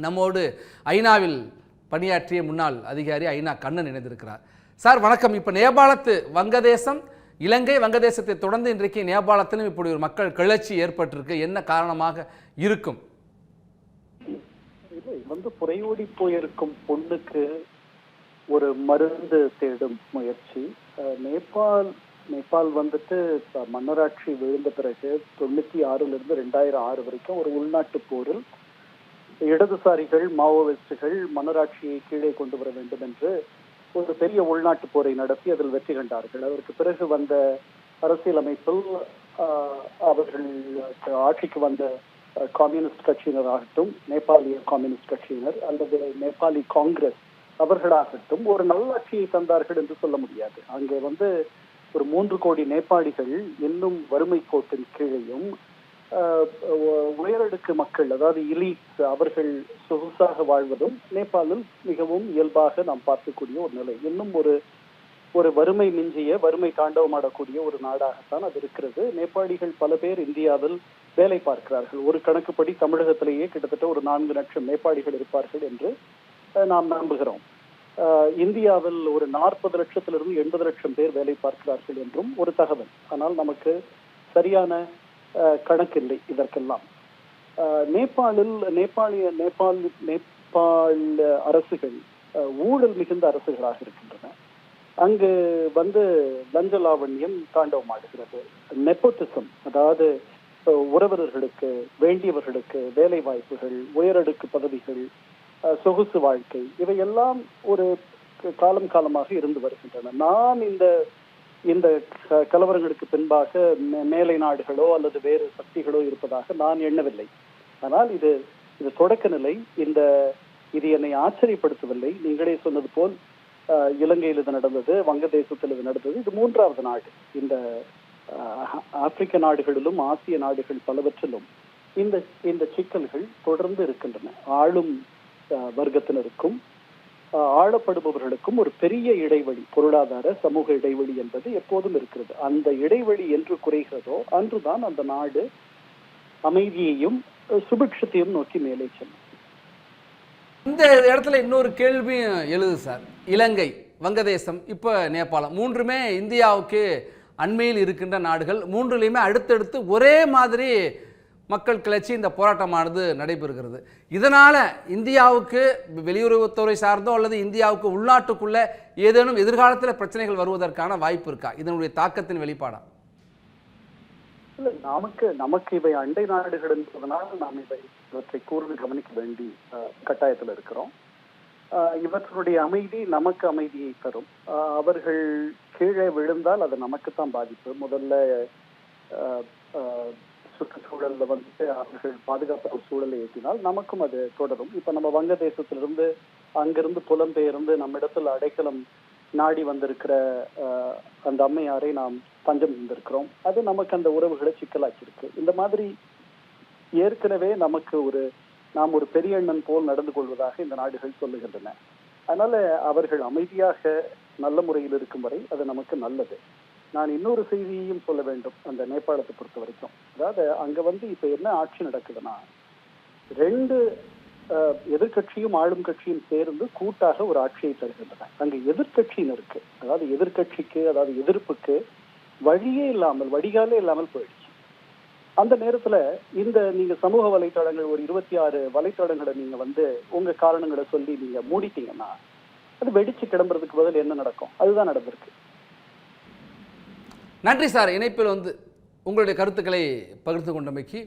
நம்மோடு ஐநாவில் பணியாற்றிய முன்னாள் அதிகாரி ஐநா கண்ணன் இணைந்திருக்கிறார். சார் வணக்கம். இப்போ நேபாளத்து வங்கதேசம், இலங்கை, வங்கதேசத்தை தொடர்ந்து இன்றைக்கு நேபாளத்திலும் இப்படி ஒரு மக்கள் கிளர்ச்சி ஏற்பட்டிருக்கு. என்ன காரணமாக இருக்கும்? புறையோடி போயிருக்கும் பொண்ணுக்கு ஒரு மருந்து தேடும் முயற்சி. நேபாள் மன்னராட்சி விழுந்த பிறகு 96 2006 வரைக்கும் ஒரு உள்நாட்டு போரில் இடதுசாரிகள், மாவோயிஸ்டுகள் மன்னராட்சியை கீழே கொண்டு வர வேண்டும் என்று ஒரு பெரிய உள்நாட்டு போரை நடத்தி அதில் வெற்றி கண்டார்கள். அதற்கு பிறகு வந்த அரசியலமைப்பில் அவர்கள் ஆட்சிக்கு வந்த கம்யூனிஸ்ட் கட்சியினர் ஆகட்டும், நேபாளிய கம்யூனிஸ்ட் கட்சியினர் அல்லது நேபாளி காங்கிரஸ் அவர்களாகட்டும் ஒரு நல்லாட்சியை தந்தார்கள் என்று சொல்ல முடியாது. அங்கே ஒரு 3 கோடி நேபாளிகள் இன்னும் வறுமை கோட்டின் கீழையும், உயரடுக்கு மக்கள் அதாவது இலீட் அவர்கள் சொகுசாக வாழ்வதும் நேபாளில் மிகவும் இயல்பாக நாம் பார்க்கக்கூடிய ஒரு நிலை. இன்னும் ஒரு வறுமை மிஞ்சிய, வறுமை தாண்டவமாடக்கூடிய ஒரு நாடாகத்தான் அது இருக்கிறது. நேபாளிகள் பல பேர் இந்தியாவில் வேலை பார்க்கிறார்கள். ஒரு கணக்குப்படி தமிழகத்திலேயே கிட்டத்தட்ட ஒரு 4 லட்சம் நேபாளிகள் இருப்பார்கள் என்று நாம் நம்புகிறோம். இந்தியாவில் ஒரு 40 லட்சத்திலிருந்து 80 லட்சம் பேர் வேலை பார்க்கிறார்கள் என்றும் ஒரு தகவல். ஆனால் நமக்கு சரியான கணக்கில்லை இதற்கெல்லாம். நேபாள் அரசுகள் ஊழல் மிகுந்த அரசுகளாக இருக்கின்றன. அங்கு லஞ்ச லாவண்யம் தாண்டவமாடுகிறது. நெப்போட்டிசம், அதாவது உறவினர்களுக்கு, வேண்டியவர்களுக்கு வேலை வாய்ப்புகள், உயரடுக்கு பதவிகள், சொகுசு வாழ்க்கை, இவையெல்லாம் ஒரு காலமாக இருந்து வருகின்றன. நான் இந்த கலவரங்களுக்கு பின்பாக மேலை நாடுகளோ அல்லது வேறு சக்திகளோ இருப்பதாக நான் எண்ணவில்லை. ஆனால் இது தொடக்க நிலை. இது என்னை ஆச்சரியப்படுத்தவில்லை. நீங்களே சொன்னது போல் இலங்கையில் இது நடந்தது, வங்கதேசத்தில் இது நடந்தது. இது 3வது நாடு. இந்த ஆப்பிரிக்க நாடுகளிலும் ஆசிய நாடுகள் பலவற்றிலும் இந்த சிக்கல்கள் தொடர்ந்து இருக்கின்றன. ஆளும் வர்க்கத்தினருக்கும் ஆளப்படுபவர்களுக்கும் ஒரு பெரிய இடைவெளி, பொருளாதார சமூக இடைவெளி என்பது எப்போதும் இருக்கிறது. அந்த இடைவெளி என்று குறைகிறதோ அன்றுதான் அந்த நாடு அமைதியையும் சுபிக்ஷத்தையும் நோக்கி மேலே செல்லும். இந்த இடத்துல இன்னொரு கேள்வியும் எழுது சார். இலங்கை, வங்கதேசம், இப்போ நேபாளம், 3மே இந்தியாவுக்கு அண்மையில் இருக்கின்ற நாடுகள். 3லையுமே அடுத்தடுத்து ஒரே மாதிரி மக்கள் கிளர்ச்சி, இந்த போராட்டமானது நடைபெறுகிறது. இதனால் இந்தியாவுக்கு வெளியுறவுத்துறை சார்ந்தோ அல்லது இந்தியாவுக்கு உள்நாட்டுக்குள்ள ஏதேனும் எதிர்காலத்தில் பிரச்சனைகள் வருவதற்கான வாய்ப்பு இருக்கா? இதனுடைய தாக்கத்தின் வெளிப்பாடா? இல்லை, நமக்கு இவை அண்டை நாடுகள் என்பதனால் நாம் இவற்றை கூர்ந்து கவனிக்க வேண்டி கட்டாயத்தில் இருக்கிறோம். இவற்றுடைய அமைதி நமக்கு அமைதியை தரும். அவர்கள் கீழே விழுந்தால் அது நமக்குத்தான் பாதிப்பு. முதல்ல சுற்றுச்சூழல்ல அவர்கள் பாதுகாப்பு சூழலை ஏற்றினால் நமக்கும் அது தொடரும். இப்ப நம்ம வங்கதேசத்திலிருந்து அங்கிருந்து புலம்பெயர்ந்து நம்மிடத்தில் அடைக்கலம் நாடி வந்திருக்கிற அந்த அம்மையாரை நாம் தஞ்சம் இருந்திருக்கிறோம். அது நமக்கு அந்த உறவுகளை சிக்கலாக்கியிருக்கு. இந்த மாதிரி ஏற்கனவே நாம் ஒரு பெரிய அண்ணன் போல் நடந்து கொள்வதாக இந்த நாடுகள் சொல்லுகின்றன. அதனால அவர்கள் அமைதியாக நல்ல முறையில் இருக்கும் வரை அது நமக்கு நல்லது. நான் இன்னொரு செய்தியையும் சொல்ல வேண்டும். அந்த நேபாளத்தை பொறுத்த வரைக்கும், அதாவது அங்க இப்ப என்ன ஆட்சி நடக்குதுன்னா, 2 எதிர்கட்சியும் ஆளும் கட்சியும் சேர்ந்து கூட்டாக ஒரு ஆட்சியை தருகின்றன. அங்க எதிர்கட்சியினருக்கு, அதாவது எதிர்ப்புக்கு வடிகாலே இல்லாமல் போயிடுச்சு. அந்த நேரத்துல நீங்க சமூக வலைத்தளங்கள் ஒரு 26 வலைத்தளங்களை நீங்க உங்க காரணங்களை சொல்லி நீங்க மூடிட்டீங்கன்னா அது வெடிச்சு கிளம்புறதுக்கு பதில் என்ன நடக்கும்? அதுதான் நடந்திருக்கு. நன்றி சார். இணைப்பில் உங்களுடைய கருத்துக்களை பகிர்ந்து கொண்டமைக்கு.